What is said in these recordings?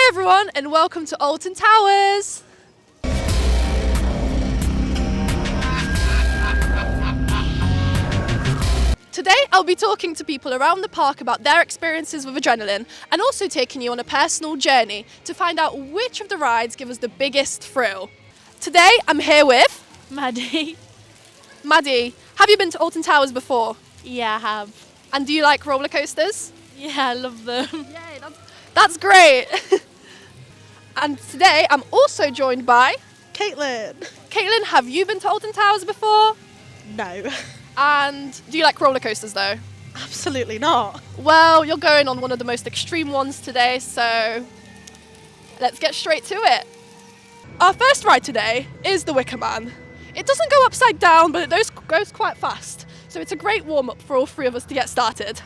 Hi everyone and welcome to Alton Towers. Today I'll be talking to people around the park about their experiences with adrenaline and also taking you on a personal journey to find out which of the rides give us the biggest thrill. Today I'm here with Maddie. Maddie. Have you been to Alton Towers before? Yeah, I have. And do you like roller coasters? Yeah, I love them. Yay, that's great. And today I'm also joined by Caitlin. Caitlin. Have you been to Alton Towers before? No, And do you like roller coasters though? absolutely not. Well, you're going on one of the most extreme ones today, so let's get straight to it. Our first ride today is the Wicker Man. It doesn't go upside down, but it goes quite fast, so it's a great warm-up for all three of us to get started.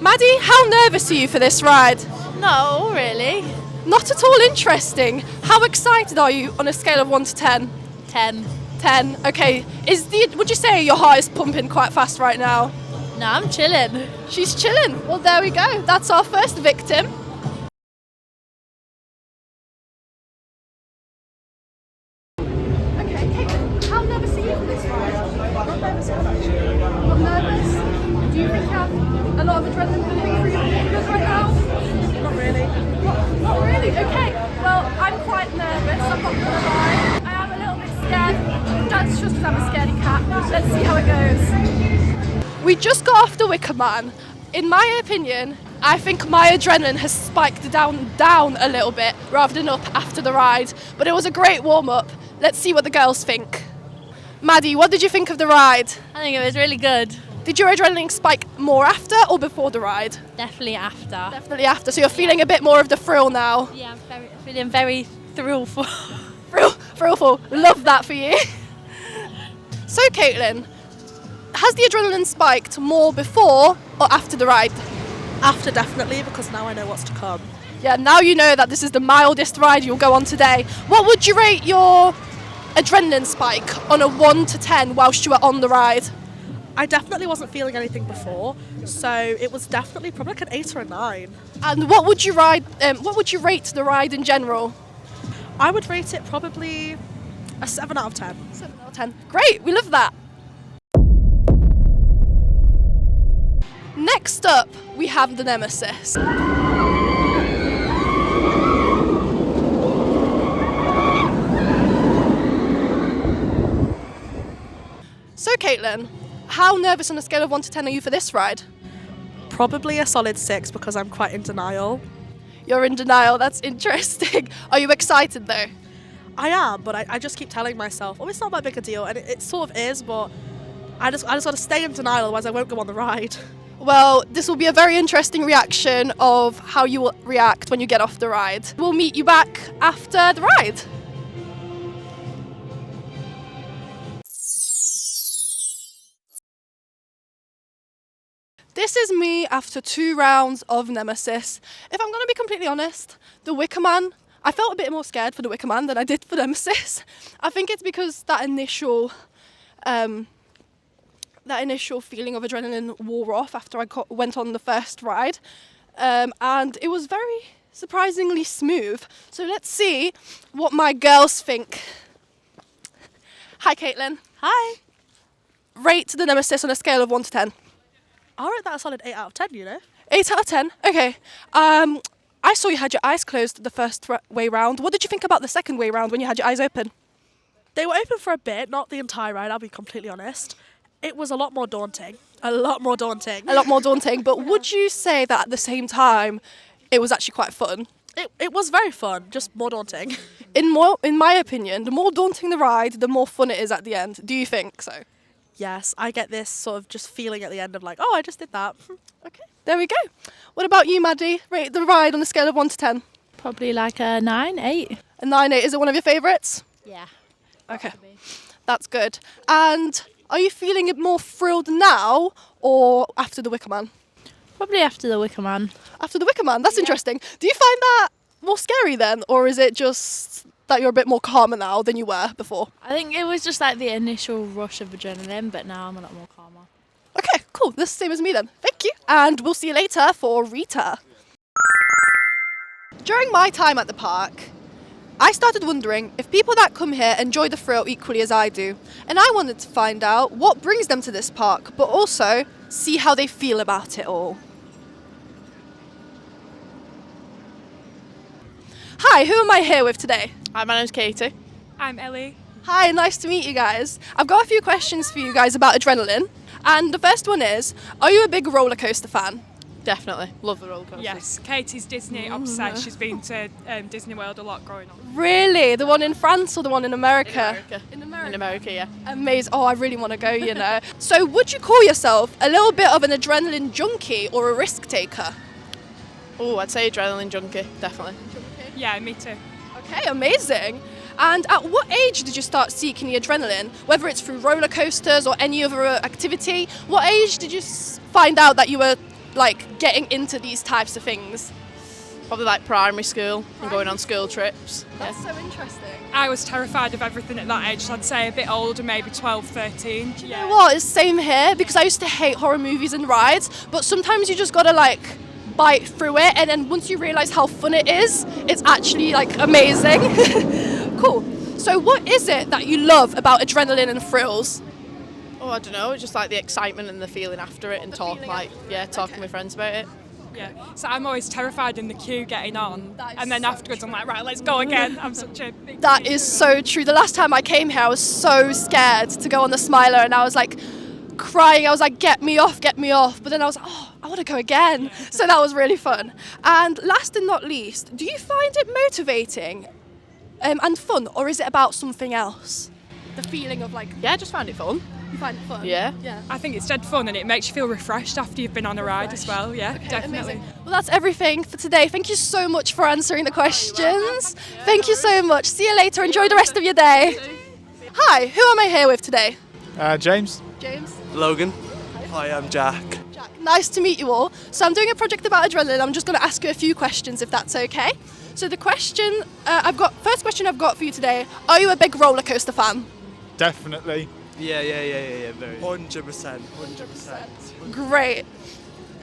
Maddie, how nervous are you for this ride? No, really. Not at all interesting. How excited are you on a scale of 1 to 10? 10. 10. Okay. Would you say your heart is pumping quite fast right now? No, I'm chilling. She's chilling. Well, there we go. That's our first victim. Okay, Caitlin, how nervous are you for this ride? Not nervous at all, actually. Not nervous? Do you think you have a lot of adrenaline pumping through your fingers right now? Not really. Not really? Okay. Well, I'm quite nervous. I'm not going to lie. I am a little bit scared. That's just because I'm a scaredy cat. Let's see how it goes. We just got off the Wicker Man. In my opinion, I think my adrenaline has spiked down a little bit rather than up after the ride. But it was a great warm-up. Let's see what the girls think. Maddie, what did you think of the ride? I think it was really good. Did your adrenaline spike more after or before the ride? Definitely after. Definitely after. So you're feeling a bit more of the thrill now. Yeah, I'm feeling very thrillful. Thrillful. Love that for you. So, Caitlin, has the adrenaline spiked more before or after the ride? After, definitely, because now I know what's to come. Yeah, now you know that this is the mildest ride you'll go on today. What would you rate your adrenaline spike on a 1 to 10 whilst you were on the ride? I definitely wasn't feeling anything before, so it was definitely probably like an 8 or a 9. And what would you rate the ride in general? I would rate it probably a 7 out of 10. 7 out of 10. Great, we love that. Next up, we have the Nemesis. So, Caitlin, how nervous on a scale of 1 to 10 are you for this ride? Probably a solid 6 because I'm quite in denial. You're in denial, that's interesting. Are you excited though? I am, but I just keep telling myself, oh, it's not that big a deal, and it sort of is, but I just got to stay in denial, otherwise I won't go on the ride. Well, this will be a very interesting reaction of how you will react when you get off the ride. We'll meet you back after the ride. This is me after 2 rounds of Nemesis. If I'm going to be completely honest, the Wicker Man, I felt a bit more scared for the Wicker Man than I did for Nemesis. I think it's because that initial feeling of adrenaline wore off after I went on the first ride. And it was very surprisingly smooth. So let's see what my girls think. Hi, Caitlin. Hi. Rate the Nemesis on a scale of 1 to 10. I'll rate that a solid 8 out of 10, you know? 8 out of 10? Okay. I saw you had your eyes closed the first way round. What did you think about the second way round when you had your eyes open? They were open for a bit, not the entire ride, I'll be completely honest. It was a lot more daunting. A lot more daunting. A lot more daunting, but would you say that at the same time it was actually quite fun? It was very fun, just more daunting. In my opinion, the more daunting the ride, the more fun it is at the end. Do you think so? Yes, I get this sort of just feeling at the end of like, oh, I just did that. Okay, there we go. What about you, Maddie? Rate the ride on a scale of 1 to 10. Probably like a 9, 8. A 9, 8. Is it one of your favourites? Yeah. Okay, that's good. And are you feeling more thrilled now or after the Wicker Man? Probably after the Wicker Man. After the Wicker Man, that's interesting. Do you find that more scary then, or is it just that you're a bit more calmer now than you were before? I think it was just like the initial rush of adrenaline, but now I'm a lot more calmer. Okay, cool. This is the same as me then. Thank you. And we'll see you later for Rita. During my time at the park, I started wondering if people that come here enjoy the thrill equally as I do. And I wanted to find out what brings them to this park, but also see how they feel about it all. Hi, who am I here with today? Hi, my name's Katie. I'm Ellie. Hi, nice to meet you guys. I've got a few questions for you guys about adrenaline. And the first one is, are you a big roller coaster fan? Definitely. Love the roller coasters. Yes, Katie's Disney obsessed. She's been to Disney World a lot growing up. Really? The one in France or the one in America? In America, yeah. Amazing. Oh, I really want to go, you know. So would you call yourself a little bit of an adrenaline junkie or a risk taker? Oh, I'd say adrenaline junkie, definitely. Yeah, me too. Okay, amazing. And at what age did you start seeking the adrenaline? Whether it's through roller coasters or any other activity, what age did you find out that you were like getting into these types of things? Probably like primary school and going on school trips. That's so interesting. I was terrified of everything at that age, so I'd say a bit older, maybe 12, 13. You know what? It's same here because I used to hate horror movies and rides, but sometimes you just gotta like bite through it, and then once you realise how fun it is, it's actually like amazing. Cool. So what is it that you love about adrenaline and thrills? Oh, I don't know, it's just like the excitement and the feeling after it and talking with friends about it. Yeah, so I'm always terrified in the queue getting on, That is and then so afterwards I'm like, right, let's go again. I'm such a big That is so true. The last time I came here, I was so scared to go on the Smiler, and I was like crying. I was like, get me off. But then I was like, oh, I want to go again. So that was really fun. And last and not least, do you find it motivating and fun, or is it about something else? The feeling of like, Yeah, I just found it fun. you find it fun? Yeah. I think it's dead fun, and it makes you feel refreshed after you've been on a ride as well. Yeah, Okay, definitely. amazing. Well, that's everything for today. Thank you so much for answering the questions. Thank you so much. See you later. Enjoy the rest of your day. Hi, who am I here with today? James. James. Logan. Hi, I'm Jack. Jack. Nice to meet you all. So I'm doing a project about adrenaline. I'm just going to ask you a few questions if that's okay. So the question first question I've got for you today, are you a big roller coaster fan? Definitely. Yeah, very. 100%. Great.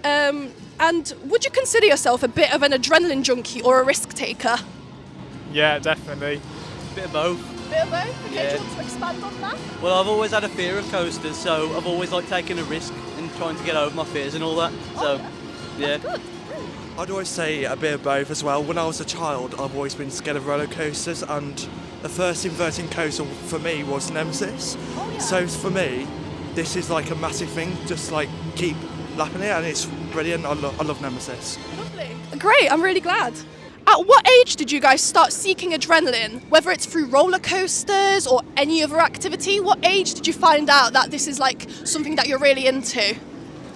And would you consider yourself a bit of an adrenaline junkie or a risk taker? Yeah, definitely. Bit of both. Bit of both? Okay, Yeah. do you want to expand on that? Well, I've always had a fear of coasters, so I've always like taken a risk and trying to get over my fears and all that. So, yeah. Good. I'd always say a bit of both as well. When I was a child, I've always been scared of roller coasters, and the first inverting coaster for me was Nemesis. So for me, this is like a massive thing. Just like keep lapping it, and it's brilliant. I love Nemesis. Lovely. Great, I'm really glad. At what age did you guys start seeking adrenaline? Whether it's through roller coasters or any other activity, what age did you find out that this is like something that you're really into?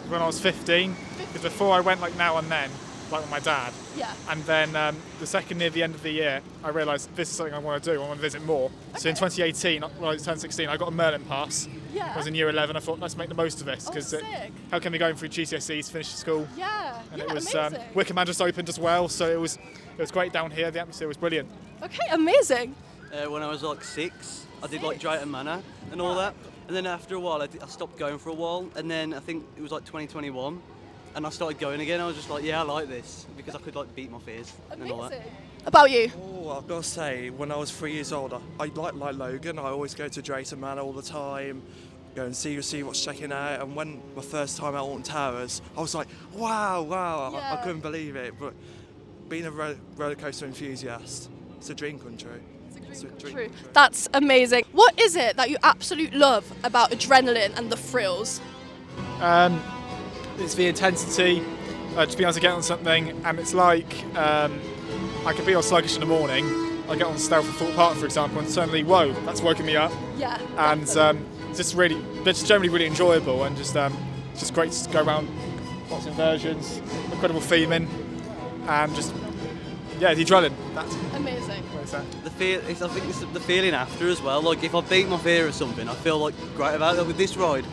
When I was 15, because before I went like now and then, like with my dad. Yeah. And then the second near the end of the year, I realised this is something I want to do. I want to visit more. So in 2018, when I turned 16, I got a Merlin pass. Yeah. I was in year 11. I thought, let's make the most of this because sick. how can we go through GCSEs, finish school? Yeah. And yeah, it was amazing. Wickham had just opened as well, so it was great down here. The atmosphere was brilliant. Okay, amazing. When I was like 6, I did like Drayton Manor and all that. And then after a while, I stopped going for a while. And then I think it was like 2021. And I started going again. I was just like, yeah, I like this because I could like beat my fears and all that. Amazing. About you? Oh, I've got to say, when I was 3 years old, I like Logan. I always go to Drayton Manor all the time, go and see what's checking out. And when my first time at Alton Towers, I was like, wow, Yeah. I couldn't believe it. But being a roller coaster enthusiast, it's a dream come true. It's a dream True. come true. That's amazing. What is it that you absolutely love about adrenaline and the thrills? It's the intensity, just being able to get on something, and it's like I could be all sluggish in the morning. I get on Stealth at Thorpe Park, for example, and suddenly, whoa, that's woken me up. Yeah. And it's just generally really enjoyable, and just great to go around, lots of inversions, incredible theming, and just the adrenaline. That's Amazing. what it's at. I think it's the feeling after as well. Like if I beat my fear of something, I feel like great about it. With this ride,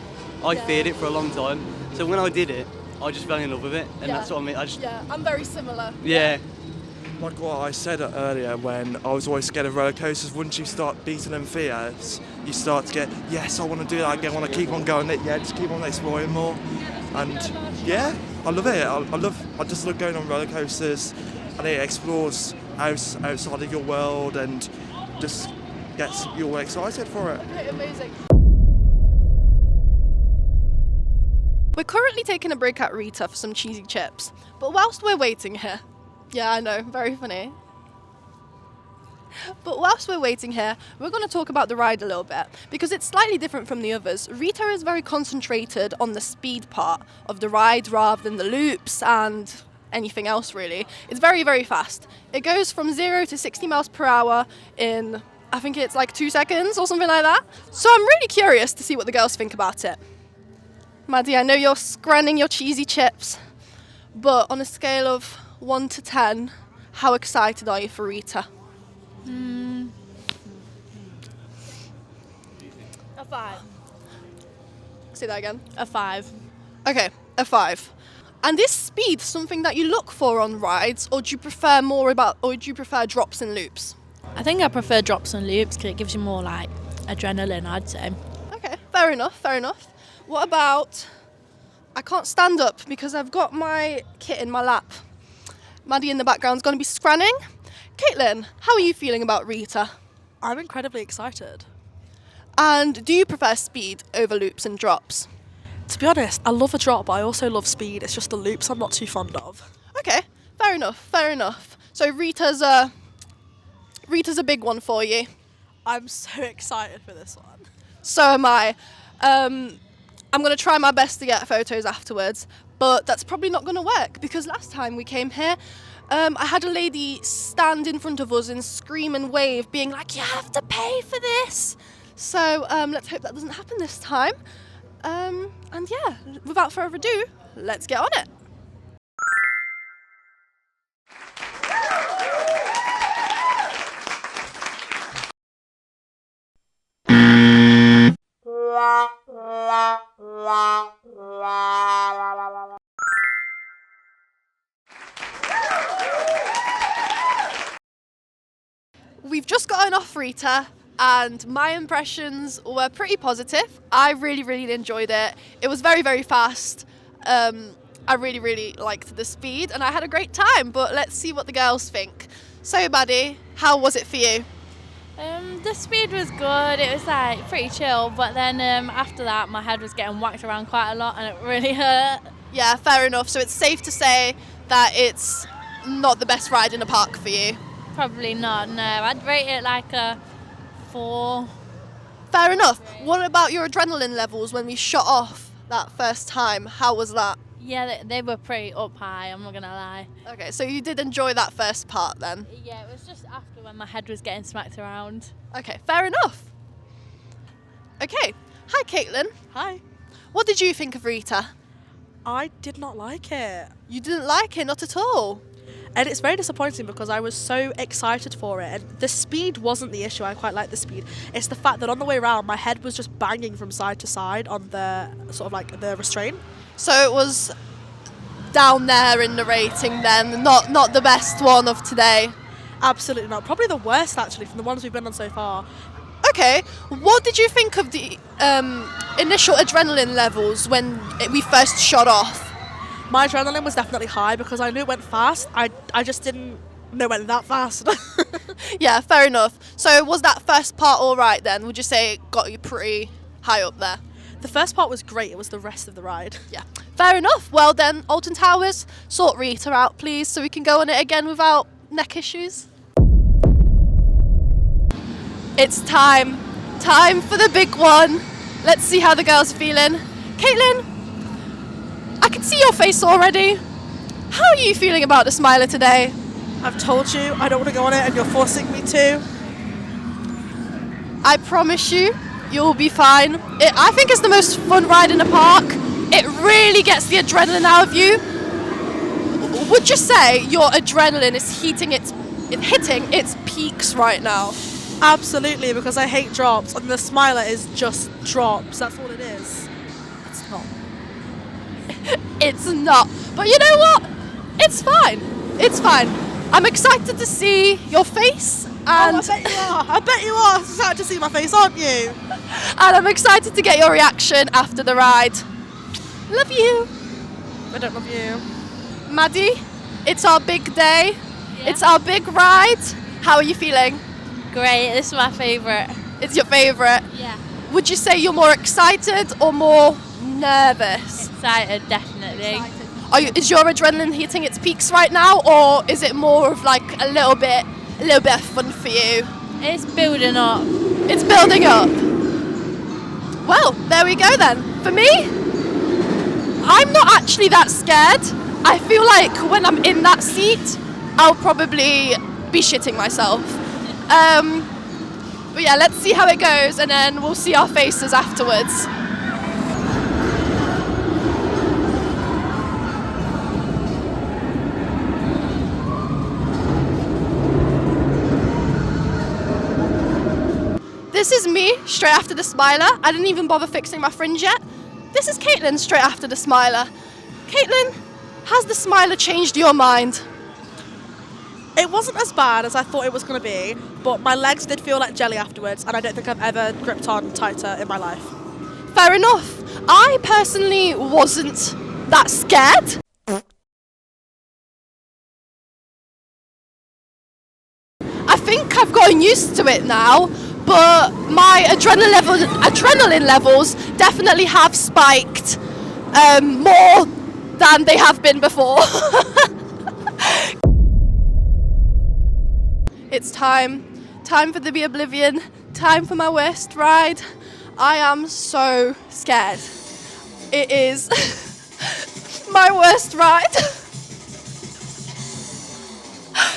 I feared it for a long time. So when I did it, I just fell in love with it, and that's what I mean. Yeah, I'm very similar. Yeah. Like what I said earlier, when I was always scared of roller coasters, once you start beating them fears, you start to get, yes, I want to do that again, I want to keep on going, yeah, just keep on exploring more. And yeah, I love it. I just love going on roller coasters, and it explores outside of your world and just gets you all excited for it. Okay, amazing. We're currently taking a break at Rita for some cheesy chips, but whilst we're waiting here, yeah, I know, very funny. But whilst we're waiting here, we're going to talk about the ride a little bit, because it's slightly different from the others. Rita is very concentrated on the speed part of the ride rather than the loops and anything else really. It's very, very fast. It goes from 0 to 60 miles per hour in, I think it's like 2 seconds or something like that. So I'm really curious to see what the girls think about it. Maddie, I know you're scranning your cheesy chips, but on a scale of 1 to 10, how excited are you for Rita? A 5. Say that again. A 5. Okay, a 5. And is speed something that you look for on rides, or do you prefer drops and loops? I think I prefer drops and loops because it gives you more like adrenaline, I'd say. Okay, fair enough, fair enough. What about, I can't stand up because I've got my kit in my lap. Maddie in the background's going to be scranning. Caitlin, how are you feeling about Rita? I'm incredibly excited. And do you prefer speed over loops and drops? To be honest, I love a drop, but I also love speed. It's just the loops I'm not too fond of. Okay, fair enough, fair enough. So Rita's a big one for you. I'm so excited for this one. So am I. I'm going to try my best to get photos afterwards, but that's probably not going to work because last time we came here, I had a lady stand in front of us and scream and wave, being like, you have to pay for this. So let's hope that doesn't happen this time. And yeah, without further ado, let's get on it. We've just gotten off Rita, and my impressions were pretty positive. I really, really enjoyed it. It was very, very fast. I really, really liked the speed, and I had a great time, but let's see what the girls think. So, Maddie, how was it for you? The speed was good. It was like pretty chill, but then after that my head was getting whacked around quite a lot and it really hurt. Yeah, fair enough. So it's safe to say that it's not the best ride in the park for you. Probably not, no. I'd rate it like a 4. Fair enough. What about your adrenaline levels when we shot off that first time? How was that? Yeah, they were pretty up high, I'm not gonna lie. Okay, so you did enjoy that first part then? Yeah, it was just after when my head was getting smacked around. Okay, fair enough. Okay, hi Caitlin. Hi. What did you think of Rita? I did not like it. You didn't like it, not at all? And it's very disappointing because I was so excited for it, and the speed wasn't the issue. I quite like the speed. It's the fact that on the way around my head was just banging from side to side on the sort of like the restraint. So it was down there in the rating then, not the best one of today? Absolutely not. Probably the worst actually from the ones we've been on so far. Okay, what did you think of the initial adrenaline levels when we first shot off? My adrenaline was definitely high because I knew it went fast. I just didn't know it went that fast. Yeah, fair enough. So was that first part all right then? Would you say it got you pretty high up there? The first part was great. It was the rest of the ride. Yeah, fair enough. Well then, Alton Towers, sort Rita out please so we can go on it again without neck issues. It's time for the big one. Let's see how the girls are feeling. Caitlin, I can see your face already. How are you feeling about the Smiler today? I've told you I don't want to go on it and you're forcing me to. I promise you, you'll be fine. I think it's the most fun ride in the park. It really gets the adrenaline out of you. Would you say your adrenaline is hitting its peaks right now? Absolutely, because I hate drops and the Smiler is just drops. That's all it is. It's not. It's not. But you know what? It's fine. It's fine. I'm excited to see your face I bet you are. I bet you are. Excited to see my face, aren't you? And I'm excited to get your reaction after the ride. Love you. I don't love you. Maddie, it's our big day. Yeah. It's our big ride. How are you feeling? Great, this is my favourite. It's your favourite. Yeah. Would you say you're more excited or more nervous? Excited, definitely. Is your adrenaline hitting its peaks right now, or is it more of like a little bit of fun for you? It's building up. It's building up. Well, there we go then. For me, I'm not actually that scared. I feel like when I'm in that seat, I'll probably be shitting myself. But yeah, let's see how it goes, and then we'll see our faces afterwards. This is me straight after the smiler. I didn't even bother fixing my fringe yet. This is Caitlin straight after the smiler. Caitlin, has the smiler changed your mind? It wasn't as bad as I thought it was going to be, but my legs did feel like jelly afterwards, and I don't think I've ever gripped on tighter in my life. Fair enough. I personally wasn't that scared. I think I've gotten used to it now, but my adrenaline levels definitely have spiked more than they have been before. It's time for the Be Oblivion, time for my worst ride. I am so scared. It is my worst ride.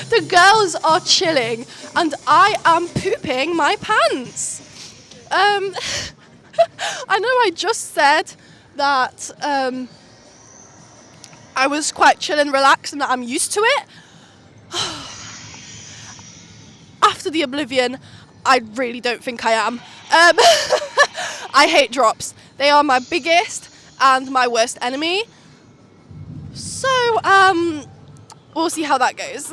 The girls are chilling and I am pooping my pants. I know I just said that I was quite chill and relaxed and that I'm used to it. After the Oblivion, I really don't think I am. I hate drops. They are my biggest and my worst enemy. So, we'll see how that goes.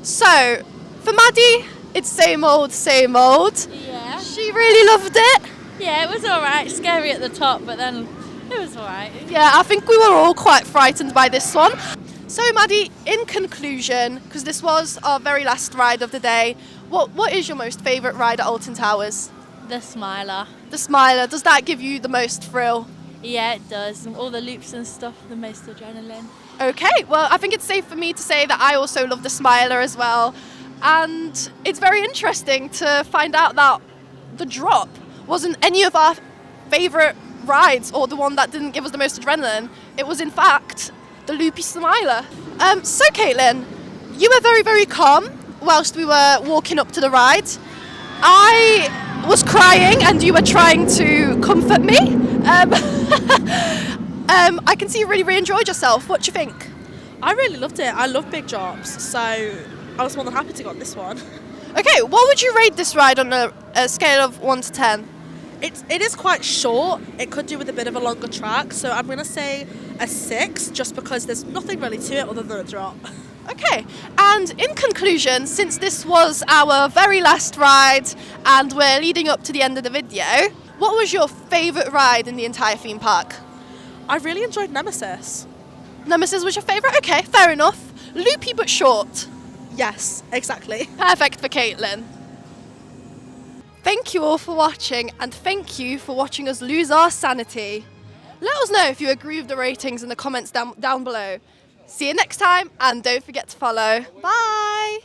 So, for Maddie, it's same old, same old. Yeah. She really loved it. Yeah, it was alright. Scary at the top, but then it was alright. Yeah, I think we were all quite frightened by this one. So Maddie, in conclusion, because this was our very last ride of the day, what is your most favourite ride at Alton Towers? The Smiler. The Smiler. Does that give you the most thrill? Yeah, it does. All the loops and stuff, the most adrenaline. Okay, well, I think it's safe for me to say that I also love the Smiler as well. And it's very interesting to find out that the drop wasn't any of our favourite rides or the one that didn't give us the most adrenaline. It was, in fact, the loopy Smiler. So, Caitlin, you were very, very calm whilst we were walking up to the ride. I was crying and you were trying to comfort me. I can see you really, really enjoyed yourself. What do you think? I really loved it. I love big drops, so I was more than happy to go on this one. Okay, what would you rate this ride on a scale of 1 to 10? It is quite short. It could do with a bit of a longer track, so I'm going to say a 6, just because there's nothing really to it other than a drop. Okay, and in conclusion, since this was our very last ride and we're leading up to the end of the video, what was your favourite ride in the entire theme park? I really enjoyed Nemesis. Nemesis was your favourite? Okay, fair enough. Loopy but short. Yes, exactly. Perfect for Caitlin. Thank you all for watching, and thank you for watching us lose our sanity. Let us know if you agree with the ratings in the comments down below. See you next time, and don't forget to follow. Bye!